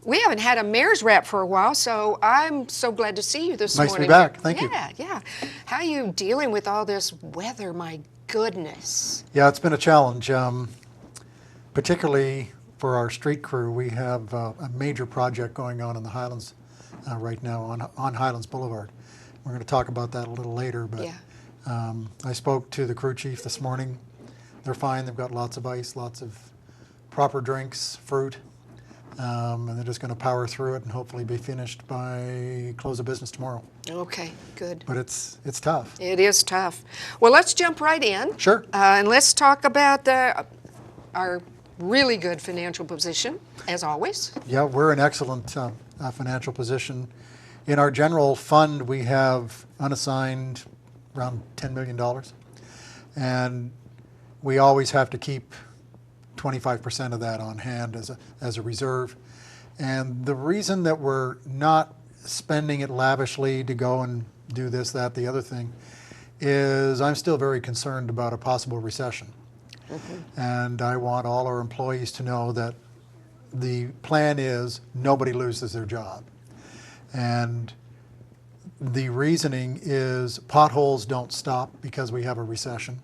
We haven't had a mayor's rep for a while, so I'm so glad to see you this morning. Nice to be back. Thank you. Yeah. How are you dealing with all this weather? My goodness. Yeah, it's been a challenge, particularly for our street crew. We have a major project going on in the Highlands right now on Highlands Boulevard. We're going to talk about that a little later, but yeah. I spoke to the crew chief this morning. They're fine. They've got lots of ice, lots of proper drinks, fruit. And they're just going to power through it and hopefully be finished by close of business tomorrow. Okay, good. But it's tough. It is tough. Well, let's jump right in. Sure. And let's talk about our really good financial position, as always. Yeah, we're in excellent financial position. In our general fund, we have unassigned around $10 million. And we always have to keep 25% of that on hand as a reserve. And the reason that we're not spending it lavishly to go and do this, that, the other thing, is I'm still very concerned about a possible recession. Mm-hmm. And I want all our employees to know that the plan is nobody loses their job. And the reasoning is potholes don't stop because we have a recession.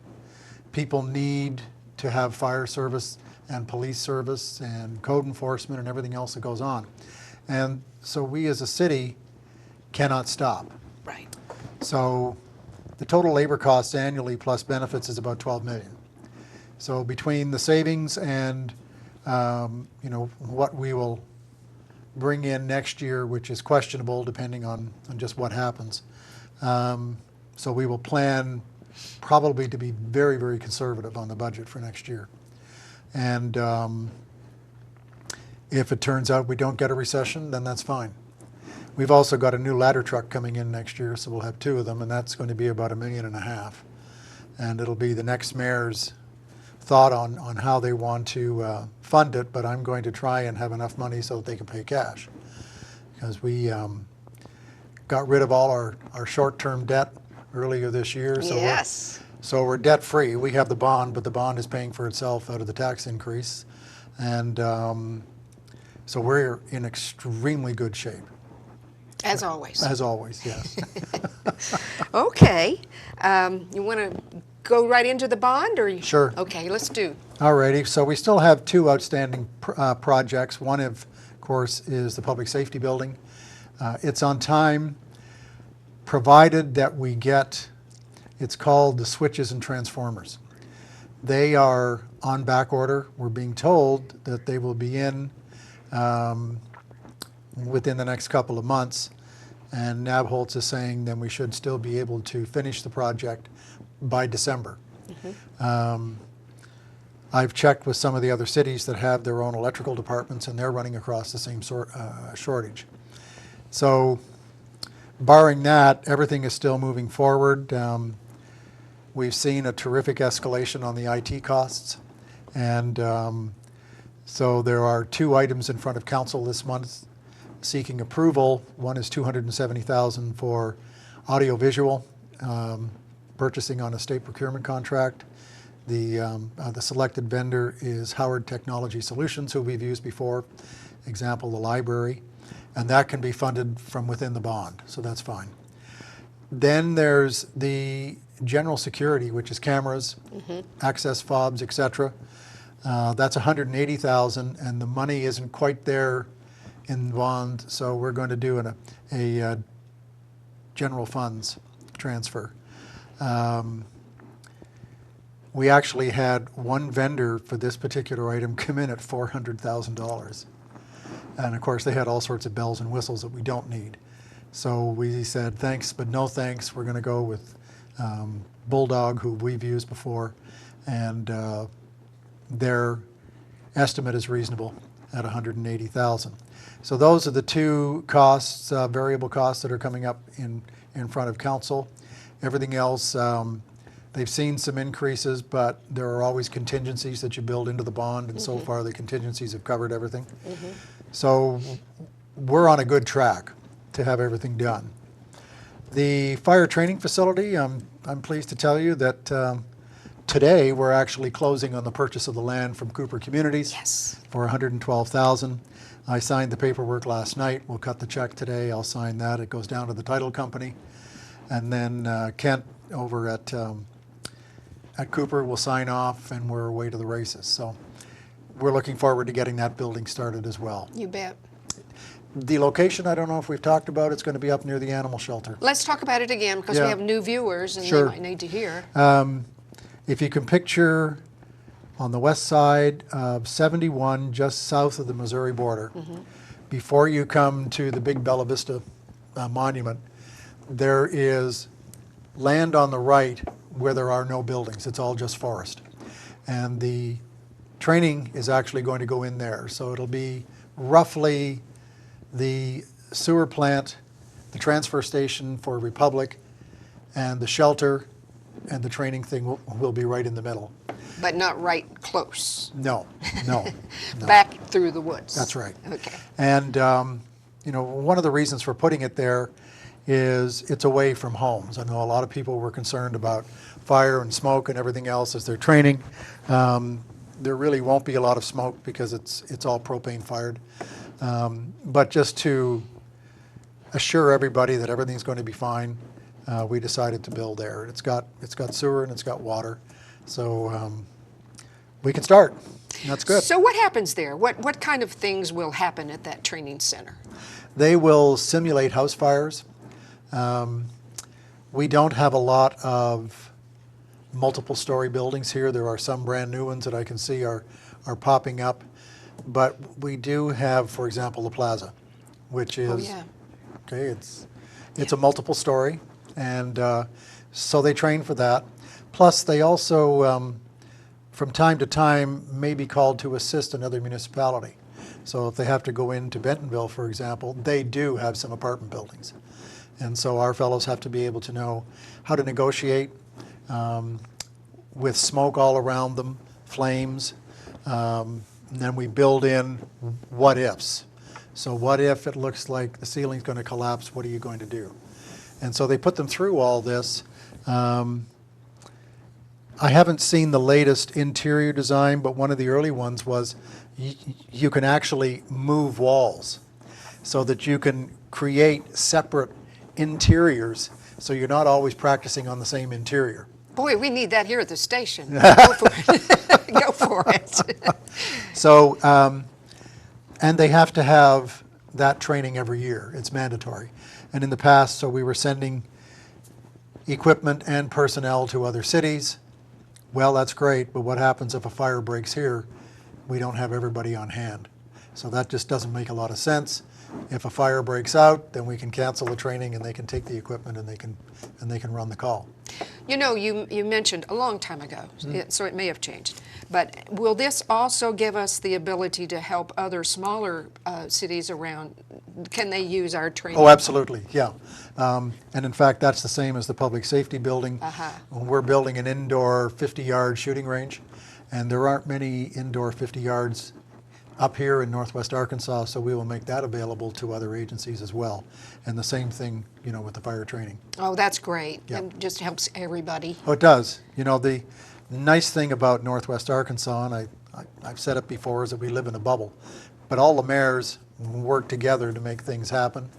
People need to have fire service and police service and code enforcement and everything else that goes on. And so we as a city cannot stop. Right. So the total labor costs annually plus benefits is about $12 million. So between the savings and what we will bring in next year, which is questionable depending on just what happens. So we will plan probably to be very, very conservative on the budget for next year. And if it turns out we don't get a recession, then that's fine. We've also got a new ladder truck coming in next year, so we'll have 2 of them, and that's going to be about $1.5 million. And it'll be the next mayor's thought on how they want to fund it, but I'm going to try and have enough money so that they can pay cash. Because we got rid of all our short-term debt earlier this year. So yes. So we're debt-free. We have the bond, but the bond is paying for itself out of the tax increase. And so we're in extremely good shape. As always. As always, yes. Okay. You want to go right into the bond? Or Sure. Okay, let's do. All righty. So we still have 2 outstanding projects. One, of course, is the public safety building. It's on time, provided that we get, it's called the switches and transformers. They are on back order. We're being told that they will be in within the next couple of months. And Nabholz is saying then we should still be able to finish the project by December. Mm-hmm. I've checked with some of the other cities that have their own electrical departments, and they're running across the same shortage. So barring that, everything is still moving forward. We've seen a terrific escalation on the IT costs. And so there are 2 items in front of council this month seeking approval. One is $270,000 for audiovisual purchasing on a state procurement contract. The selected vendor is Howard Technology Solutions, who we've used before, example, the library. And that can be funded from within the bond, so that's fine. Then there's the general security, which is cameras, mm-hmm. access fobs, etc. That's $180,000, and the money isn't quite there in the bond, so we're going to do a general funds transfer. We actually had one vendor for this particular item come in at $400,000. And of course, they had all sorts of bells and whistles that we don't need. So we said, thanks, but no thanks. We're going to go with Bulldog, who we've used before. And their estimate is reasonable at $180,000. So those are the 2 costs, variable costs that are coming up in front of council. Everything else, they've seen some increases, but there are always contingencies that you build into the bond, and mm-hmm. so far the contingencies have covered everything. Mm-hmm. So we're on a good track to have everything done. The fire training facility, I'm pleased to tell you that today we're actually closing on the purchase of the land from Cooper Communities. Yes. For $112,000. I signed the paperwork last night. We'll cut the check today. I'll sign that. It goes down to the title company. And then Kent over at Cooper will sign off, and we're away to the races. So we're looking forward to getting that building started as well. You bet. The location, I don't know if we've talked about. It's going to be up near the animal shelter. Let's talk about it again because we Yeah. have new viewers and Sure. they might need to hear. If you can picture on the west side of 71, just south of the Missouri border, before you come to the big Bella Vista monument, there is land on the right where there are no buildings. It's all just forest. And the training is actually going to go in there. So it'll be roughly the sewer plant, the transfer station for Republic, and the shelter, and the training thing will be right in the middle. But not right close. No, no, no. Back through the woods. That's right. Okay. And, you know, one of the reasons for putting it there is it's away from homes. I know a lot of people were concerned about fire and smoke and everything else as they're training. There really won't be a lot of smoke because it's all propane fired. But just to assure everybody that everything's going to be fine, we decided to build there. It's got sewer and it's got water. So we can start. That's good. So what happens there? What kind of things will happen at that training center? They will simulate house fires. We don't have a lot of multiple story buildings here. There are some brand new ones that I can see are popping up. But we do have, for example, the plaza, which is, Oh, yeah. okay, it's a multiple story. And so they train for that. Plus, they also, from time to time, may be called to assist another municipality. So if they have to go into Bentonville, for example, they do have some apartment buildings. And so our fellows have to be able to know how to negotiate with smoke all around them, flames. And then we build in what ifs. So what if it looks like the ceiling's going to collapse? What are you going to do? And so they put them through all this. I haven't seen the latest interior design, but one of the early ones was you can actually move walls so that you can create separate interiors so you're not always practicing on the same interior. Boy, we need that here at the station. Go for it. Go for it. So, and they have to have that training every year. It's mandatory. And in the past, so we were sending equipment and personnel to other cities. Well, that's great, but what happens if a fire breaks here? We don't have everybody on hand. So that just doesn't make a lot of sense. If a fire breaks out, then we can cancel the training and they can take the equipment and they can run the call. You know, you mentioned a long time ago, so it may have changed. But will this also give us the ability to help other smaller cities around? Can they use our training? Oh, absolutely, yeah. And in fact, that's the same as the public safety building. We're building an indoor 50-yard shooting range, and there aren't many indoor 50 yards up here in Northwest Arkansas, so we will make that available to other agencies as well. And the same thing, you know, with the fire training. Oh, that's great. Yeah. It just helps everybody. Oh, it does. You know, the nice thing about Northwest Arkansas, and I've said it before, is that we live in a bubble. But all the mayors work together to make things happen.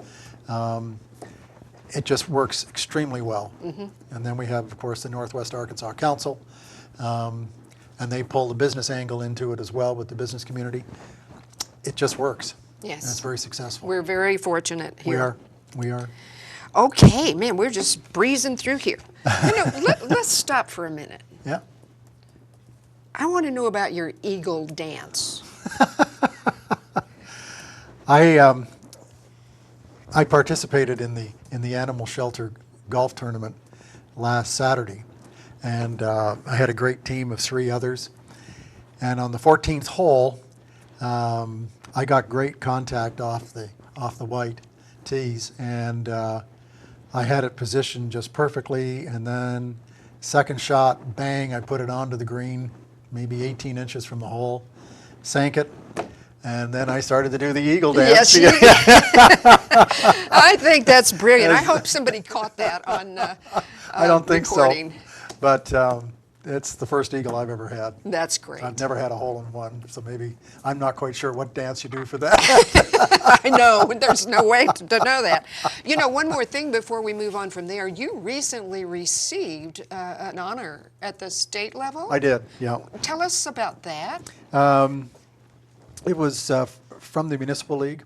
It just works extremely well. And then we have, of course, the Northwest Arkansas Council. And they pull the business angle into it as well with the business community. It just works. Yes. And it's very successful. We're very fortunate here. We are. Okay, man, we're just breezing through here. You know, let's stop for a minute. Yeah. I want to know about your eagle dance. I participated in the animal shelter golf tournament last Saturday, and I had a great team of 3 others. And on the 14th hole, I got great contact off the white tees, and I had it positioned just perfectly. And then second shot, bang! I put it onto the green, maybe 18 inches from the hole, sank it. And then I started to do the eagle dance. Yes, I think that's brilliant. I hope somebody caught that on I don't think recording. so. But it's the first eagle I've ever had. That's great. I've never had a hole-in-one, so maybe I'm not quite sure what dance you do for that. I know, there's no way to know that. You know, one more thing before we move on from there. You recently received an honor at the state level. I did, yeah. Tell us about that. It was from the Municipal League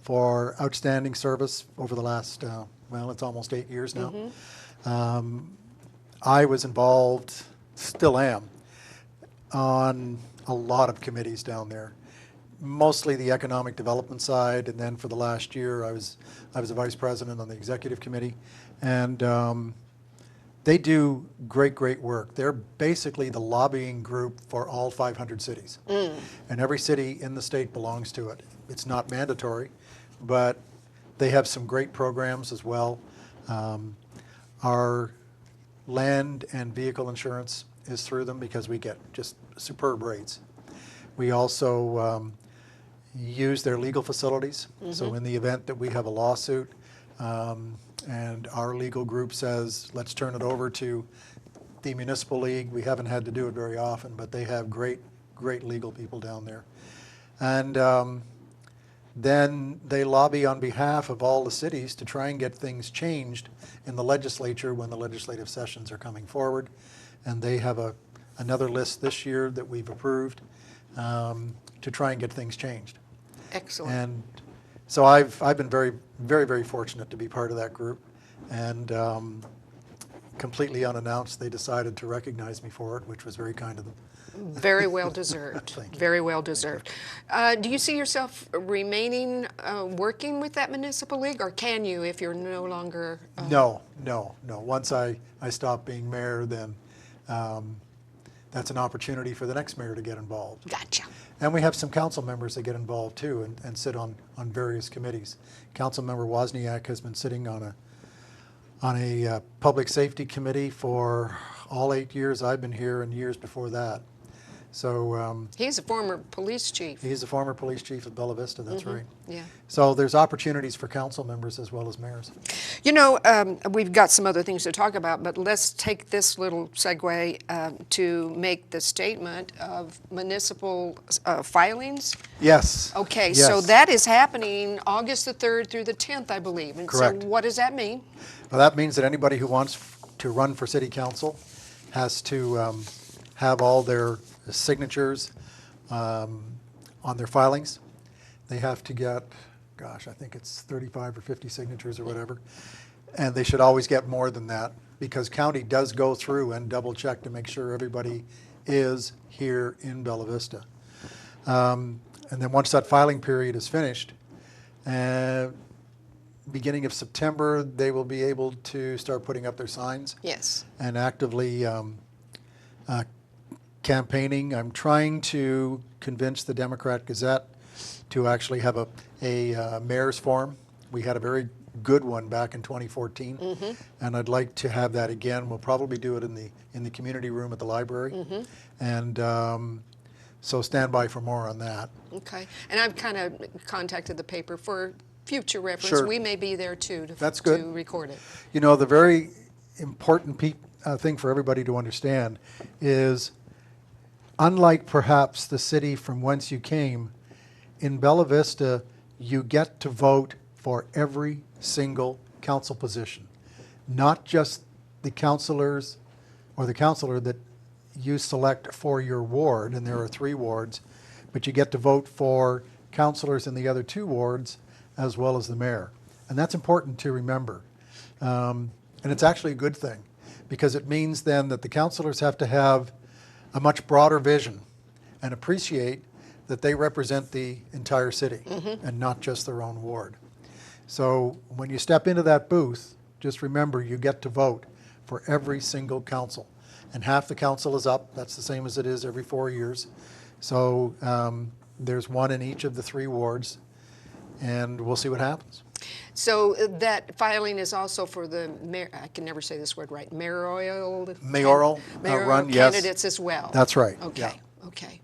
for outstanding service over the last, well, it's almost 8 years now. I was involved, still am, on a lot of committees down there. Mostly the economic development side, and then for the last year I was a vice president on the executive committee, and they do great work. They're basically the lobbying group for all 500 cities, and every city in the state belongs to it. It's not mandatory, but they have some great programs as well. Our land and vehicle insurance is through them because we get just superb rates. We also use their legal facilities. So in the event that we have a lawsuit and our legal group says, let's turn it over to the Municipal League, we haven't had to do it very often, but they have great legal people down there. And then they lobby on behalf of all the cities to try and get things changed in the legislature when the legislative sessions are coming forward. And they have another list this year that we've approved to try and get things changed. Excellent. And so I've been very fortunate to be part of that group. And completely unannounced, they decided to recognize me for it, which was very kind of them. Very well deserved. Thank you. Very well deserved. Do you see yourself remaining working with that municipal league, or can you if you're no longer? No. Once I stop being mayor, then that's an opportunity for the next mayor to get involved. Gotcha. And we have some council members that get involved too and sit on various committees. Councilmember Wozniak has been sitting on a public safety committee for all 8 years I've been here and years before that. So he's a former police chief. he's a former police chief of Bella Vista, that's right. Yeah. So there's opportunities for council members as well as mayors. You know, we've got some other things to talk about, but let's take this little segue to make the statement of municipal filings. Yes. Okay, yes. so that is happening August the 3rd through the 10th, I believe. And Correct. So what does that mean? Well, that means that anybody who wants to run for city council has to have all their signatures on their filings. They have to get, gosh, I think it's 35 or 50 signatures or whatever. And they should always get more than that because county does go through and double check to make sure everybody is here in Bella Vista. And then once that filing period is finished, beginning of September, they will be able to start putting up their signs. Yes. And actively campaigning. I'm trying to convince the Democrat Gazette to actually have a mayor's forum. We had a very good one back in 2014, and I'd like to have that again. We'll probably do it in the community room at the library, and so stand by for more on that. Okay, and I've kind of contacted the paper for future reference. Sure. We may be there too That's good. to record it. You know, the very important thing for everybody to understand is, unlike perhaps the city from whence you came, in Bella Vista, you get to vote for every single council position, not just the councilors or the councilor that you select for your ward, and there are 3 wards, but you get to vote for councilors in the other 2 wards as well as the mayor. And that's important to remember. And it's actually a good thing because it means then that the councilors have to have a much broader vision and appreciate that they represent the entire city and not just their own ward. So when you step into that booth, just remember you get to vote for every single council. And half the council is up. That's the same as it is every 4 years. So there's one in each of the 3 wards, and we'll see what happens. So that filing is also for the mayor, I can never say this word right, mayoral run, yes. candidates as well. That's right. Okay, Yeah. okay.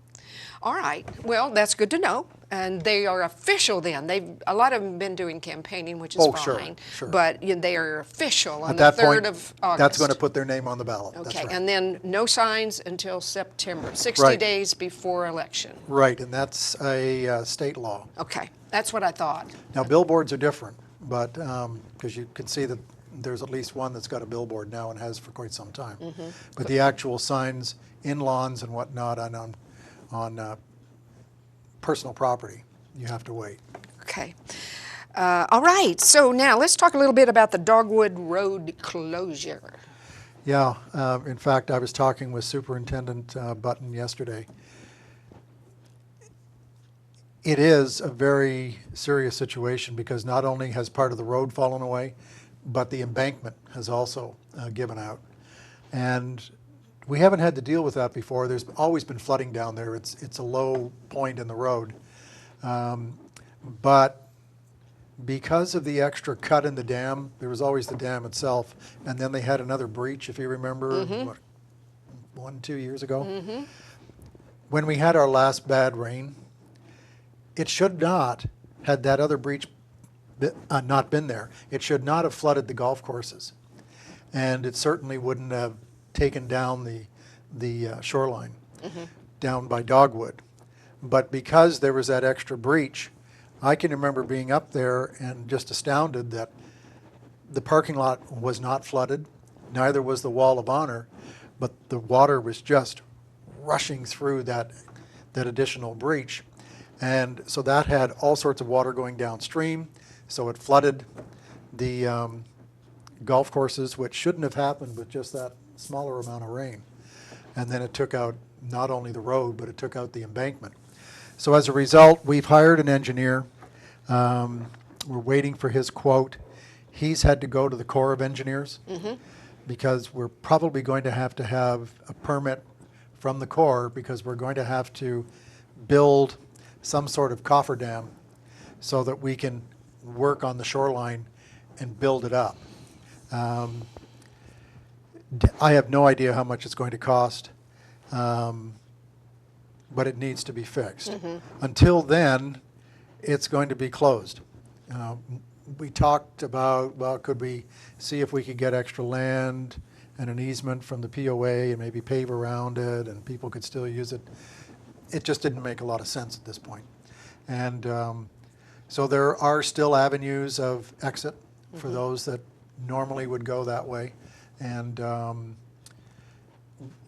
All right, well, that's good to know. And they are official then. A lot of them been doing campaigning, which is Oh, fine. sure. But they are official on At the that 3rd point, of August. that's going to put their name on the ballot. That's Okay, right. and then no signs until September, 60 Right. days before election. Right, and that's a state law. Okay, that's what I thought. Now, billboards are different, but because you can see that there's at least one that's got a billboard now and has for quite some time. But the actual signs in lawns and whatnot on personal property, you have to wait. Okay. All right, so now let's talk a little bit about the Dogwood Road closure. Yeah, in fact, I was talking with Superintendent Button yesterday. It is a very serious situation because not only has part of the road fallen away, but the embankment has also given out. And we haven't had to deal with that before. There's always been flooding down there. It's a low point in the road. But because of the extra cut in the dam, there was always the dam itself, and then they had another breach, if you remember, what, 1-2 years ago? When we had our last bad rain, it should not, had that other breach not been there, it should not have flooded the golf courses. And it certainly wouldn't have taken down the shoreline down by Dogwood. But because there was that extra breach, I can remember being up there and just astounded that the parking lot was not flooded, neither was the Wall of Honor, but the water was just rushing through that additional breach. And so that had all sorts of water going downstream, so it flooded the golf courses, which shouldn't have happened with just that smaller amount of rain. And then it took out not only the road, but it took out the embankment. So as a result, we've hired an engineer. We're waiting for his quote. He's had to go to the Corps of Engineers because we're probably going to have a permit from the Corps because we're going to have to build some sort of cofferdam so that we can work on the shoreline and build it up. I have no idea how much it's going to cost, but it needs to be fixed. Until then, it's going to be closed. We talked about, well, could we see if we could get extra land and an easement from the POA and maybe pave around it and people could still use it. It just didn't make a lot of sense at this point. And so there are still avenues of exit for those that normally would go that way. And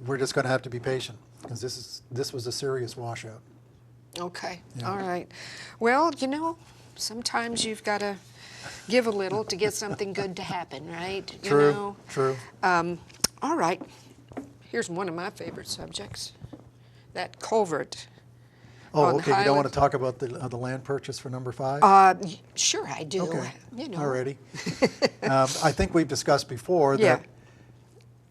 we're just going to have to be patient because this was a serious washout. Okay, Yeah. all right. Well, sometimes you've got to give a little to get something good to happen, right? True. All right. Here's one of my favorite subjects, that culvert. Oh, on okay. You don't want Highlands. to talk about the land purchase for number 5? Sure, I do. Okay. You know. Alrighty. I think we've discussed before Yeah. that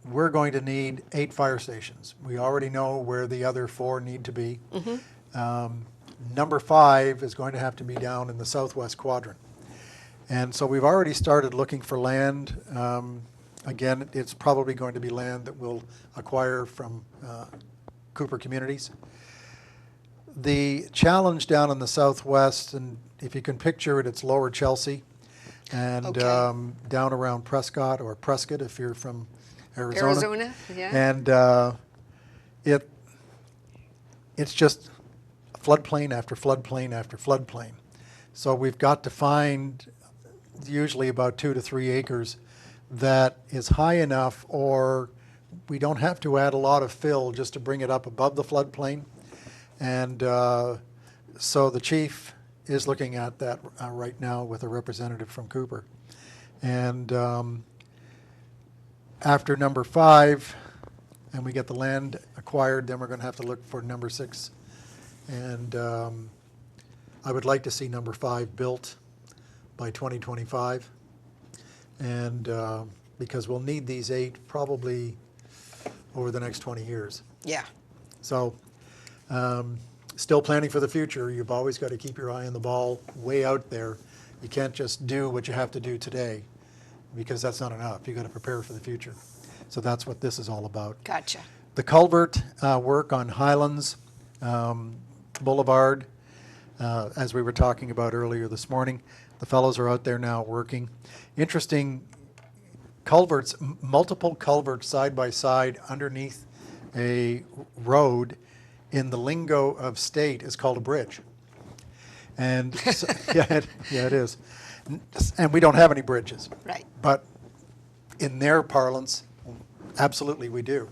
we're going to need 8 fire stations. We already know where the other 4 need to be. Number 5 is going to have to be down in the southwest quadrant. And so we've already started looking for land. Again, it's probably going to be land that we'll acquire from Cooper Communities. The challenge down in the southwest, and if you can picture it, it's lower Chelsea and Okay. down around Prescott or Prescott if you're from Arizona. Arizona, yeah. And it's just floodplain after floodplain after floodplain. So we've got to find usually about 2 to 3 acres that is high enough, or we don't have to add a lot of fill just to bring it up above the floodplain. And so the chief is looking at that right now with a representative from Cooper. And after number 5, and we get the land acquired, then we're going to have to look for number 6. And I would like to see number 5 built by 2025. And because we'll need these 8 probably over the next 20 years. Yeah. So still planning for the future. You've always got to keep your eye on the ball way out there. You can't just do what you have to do today because that's not enough. You've got to prepare for the future. So that's what this is all about. Gotcha. The culvert work on Highlands Boulevard, as we were talking about earlier this morning. The fellows are out there now working. Interesting culverts, multiple culverts side by side underneath a road in the lingo of state is called a bridge. And so, yeah, it is. And we don't have any bridges. Right. But in their parlance, absolutely we do.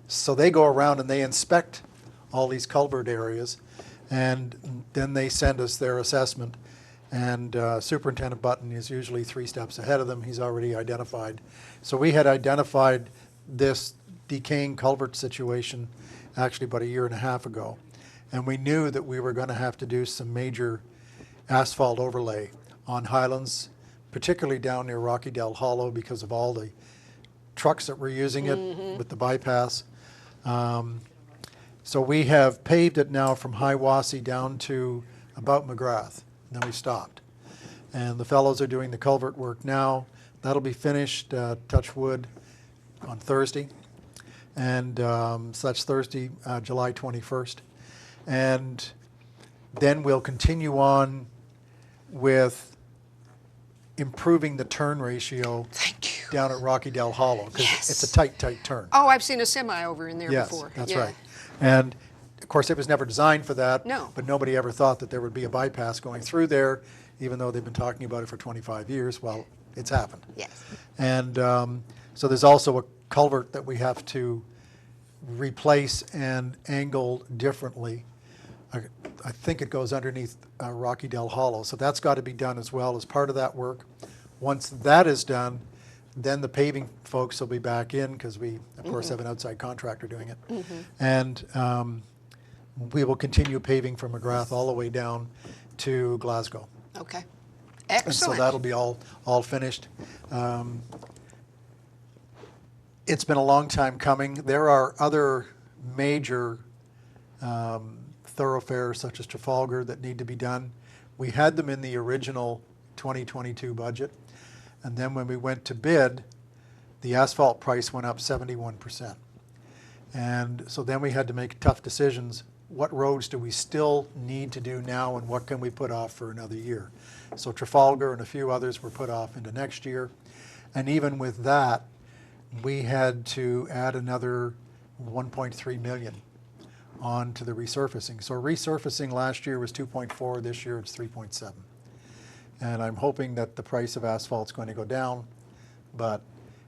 So they go around and they inspect all these culvert areas, and then they send us their assessment. And Superintendent Button is usually 3 steps ahead of them. He's already identified. So we had identified this decaying culvert situation actually about 1.5 years ago. And we knew that we were going to have to do some major asphalt overlay on Highlands, particularly down near Rocky Dell Hollow because of all the trucks that were using it with the bypass. So we have paved it now from Hiwassee down to about McGrath. And then we stopped. And the fellows are doing the culvert work now. That'll be finished, touch wood, on Thursday. And so that's Thursday, July 21st. And then we'll continue on with improving the turn ratio Thank you. down at Rocky Dell Hollow, because Yes. it's a tight turn. Oh, I've seen a semi over in there Yes, before. that's Yeah. right. And of course, it was never designed for that. No. But nobody ever thought that there would be a bypass going through there, even though they've been talking about it for 25 years. Well, it's happened. Yes. And so there's also a culvert that we have to replace and angle differently. I think it goes underneath Rocky Dell Hollow. So that's got to be done as well as part of that work. Once that is done, then the paving folks will be back in, because we, of course, have an outside contractor doing it. And we will continue paving from McGrath all the way down to Glasgow. Okay. And Excellent. so that'll be all finished. It's been a long time coming. There are other major thoroughfares such as Trafalgar that need to be done. We had them in the original 2022 budget. And then when we went to bid, the asphalt price went up 71%. And so then we had to make tough decisions. What roads do we still need to do now, and what can we put off for another year? So Trafalgar and a few others were put off into next year. And even with that, we had to add another 1.3 million on to the resurfacing. So resurfacing last year was 2.4, this year it's 3.7. And I'm hoping that the price of asphalt's going to go down, but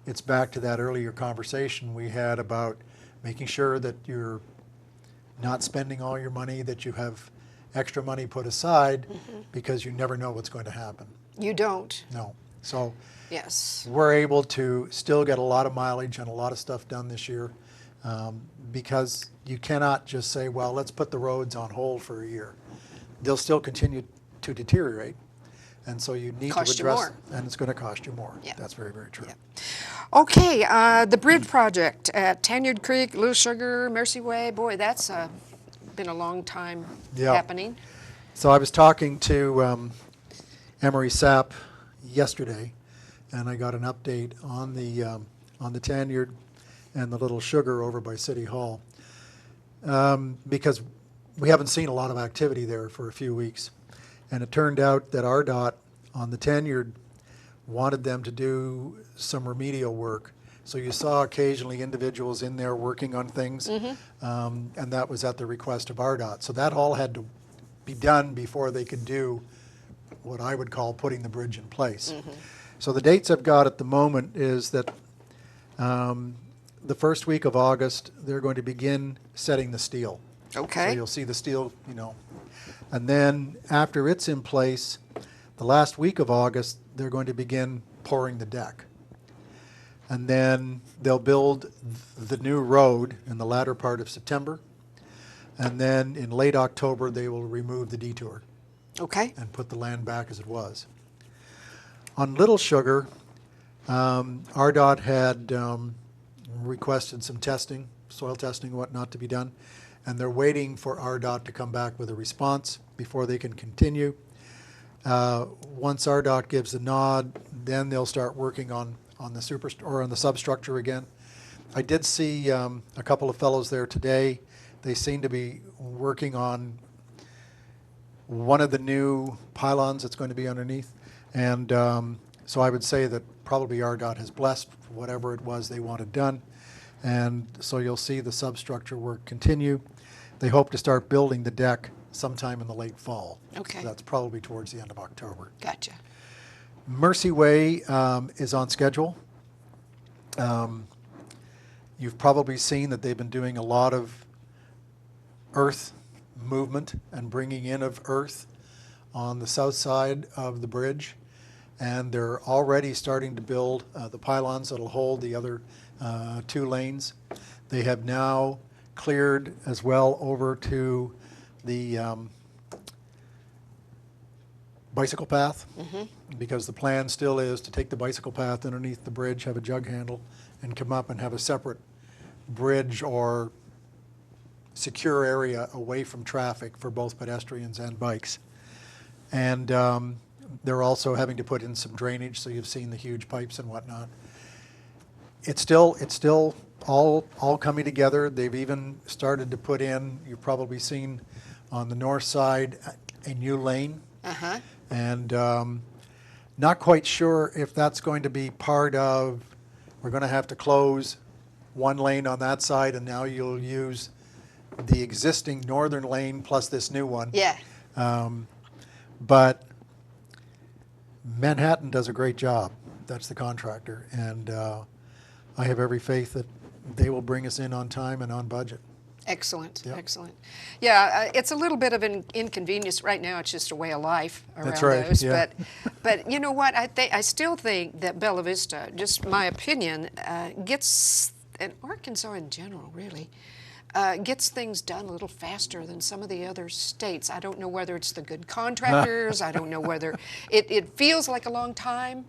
it's back to that earlier conversation we had about making sure that you're not spending all your money, that you have extra money put aside, because you never know what's going to happen. You don't. No. So Yes. we're able to still get a lot of mileage and a lot of stuff done this year, because you cannot just say, well, let's put the roads on hold for a year. They'll still continue to deteriorate. And so you need Cost to you address, more. and it's going to cost you more. Yeah. That's very, very true. Yeah. Okay, the bridge project at Tanyard Creek, Little Sugar, Mercy Way. Boy, that's been a long time Yeah. happening. So I was talking to Emery Sapp yesterday, and I got an update on the Tanyard and the Little Sugar over by City Hall, because we haven't seen a lot of activity there for a few weeks. And it turned out that RDOT on the Tanyard wanted them to do some remedial work. So you saw occasionally individuals in there working on things, and that was at the request of RDOT. So that all had to be done before they could do what I would call putting the bridge in place. So the dates I've got at the moment is that the first week of August, they're going to begin setting the steel. So Okay. you'll see the steel, and then after it's in place, the last week of August, they're going to begin pouring the deck. And then they'll build the new road in the latter part of September. And then in late October, they will remove the detour Okay. and put the land back as it was. On Little Sugar, RDOT had requested some testing, soil testing and whatnot to be done. And they're waiting for RDOT to come back with a response before they can continue. Once RDOT gives the nod, then they'll start working on the on the substructure again. I did see a couple of fellows there today. They seem to be working on one of the new pylons that's going to be underneath. And so I would say that probably RDOT has blessed whatever it was they wanted done. And so you'll see the substructure work continue. They hope to start building the deck sometime in the late fall. Okay. So that's probably towards the end of October. Gotcha. Mercy Way is on schedule. You've probably seen that they've been doing a lot of earth movement and bringing in of earth on the south side of the bridge. And they're already starting to build the pylons that'll hold the other 2 lanes. They have now cleared as well over to the bicycle path, because the plan still is to take the bicycle path underneath the bridge, have a jug handle, and come up and have a separate bridge or secure area away from traffic for both pedestrians and bikes. And they're also having to put in some drainage, so you've seen the huge pipes and whatnot. It's still all coming together. They've even started to put in, you've probably seen on the north side, a new lane. And not quite sure if that's going to be part of, we're going to have to close one lane on that side, and now you'll use the existing northern lane plus this new one. Yeah. But Manhattan does a great job. That's the contractor. And I have every faith that they will bring us in on time and on budget. Excellent, Yep. Excellent. Yeah, it's a little bit of an inconvenience right now. It's just a way of life around That's right, those. yeah. But you know what? I still think that Bella Vista, just my opinion, gets, and Arkansas in general, really, gets things done a little faster than some of the other states. I don't know whether it's the good contractors. I don't know whether it feels like a long time,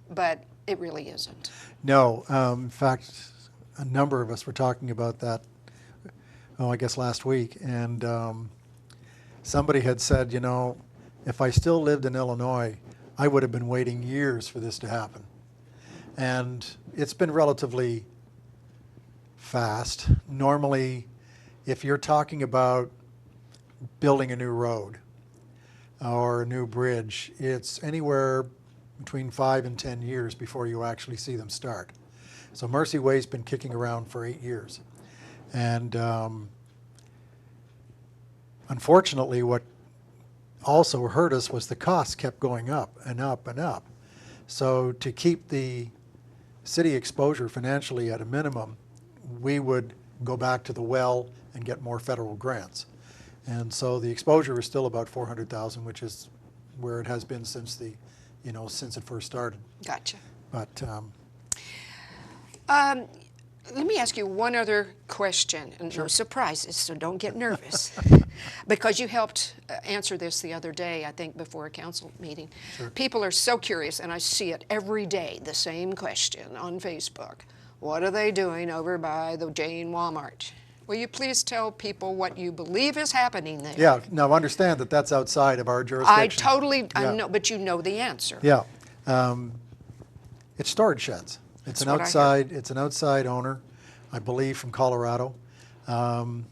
but it really isn't. No, in fact, a number of us were talking about that, I guess last week, and somebody had said, you know, if I still lived in Illinois, I would have been waiting years for this to happen. And it's been relatively fast. Normally, if you're talking about building a new road or a new bridge, it's anywhere between 5 and 10 years before you actually see them start. So Mercy Way's been kicking around for 8 years. And unfortunately, what also hurt us was the costs kept going up and up and up. So to keep the city exposure financially at a minimum, we would go back to the well and get more federal grants. And so the exposure is still about $400,000, which is where it has been since the, since it first started. Gotcha. But let me ask you one other question, and no surprises, so don't get nervous, because you helped answer this the other day, I think, before a council meeting. Sure. People are so curious, and I see it every day, the same question on Facebook. What are they doing over by the Jane Walmart? Will you please tell people what you believe is happening there? yeah, now understand that that's outside of our jurisdiction. I know, but you know the answer. Yeah, it's storage sheds. It's That's what I heard. an outside owner, I believe, from Colorado, and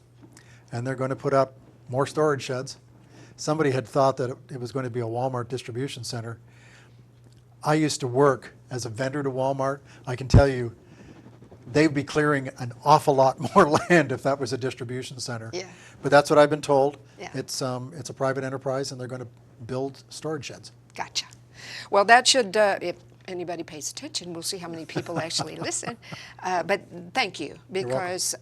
they're going to put up more storage sheds. Somebody had thought that it was going to be a Walmart distribution center. I used to work as a vendor to Walmart. I can tell you, they'd be clearing an awful lot more land if that was a distribution center. Yeah. But that's what I've been told. Yeah. It's a private enterprise, and they're going to build storage sheds. Gotcha. Well, that should, if anybody pays attention, we'll see how many people actually listen. But thank you, because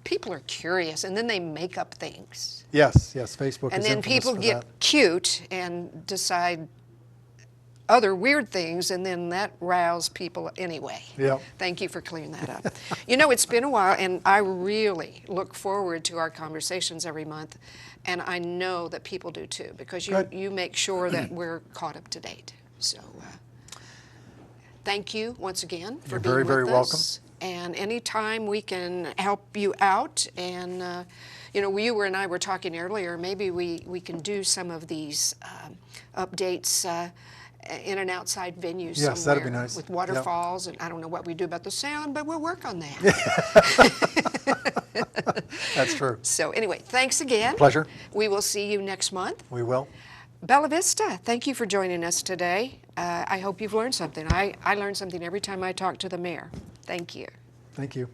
people are curious, and then they make up things. Yes, Facebook And is then infamous people for get that. cute and decide other weird things, and then that riles people anyway. Yep. Thank you for clearing that up. It's been a while, and I really look forward to our conversations every month, and I know that people do too, because you make sure that we're caught up to date. So thank you once again for being very, with very us. welcome. And anytime we can help you out, and you and I were talking earlier, maybe we can do some of these updates in an outside venue somewhere. Yes, that'd be nice. With waterfalls, and I don't know what we do about the sound, but we'll work on that. That's true. So anyway, thanks again. Pleasure. We will see you next month. We will. Bella Vista, thank you for joining us today. I hope you've learned something. I learn something every time I talk to the mayor. Thank you. Thank you.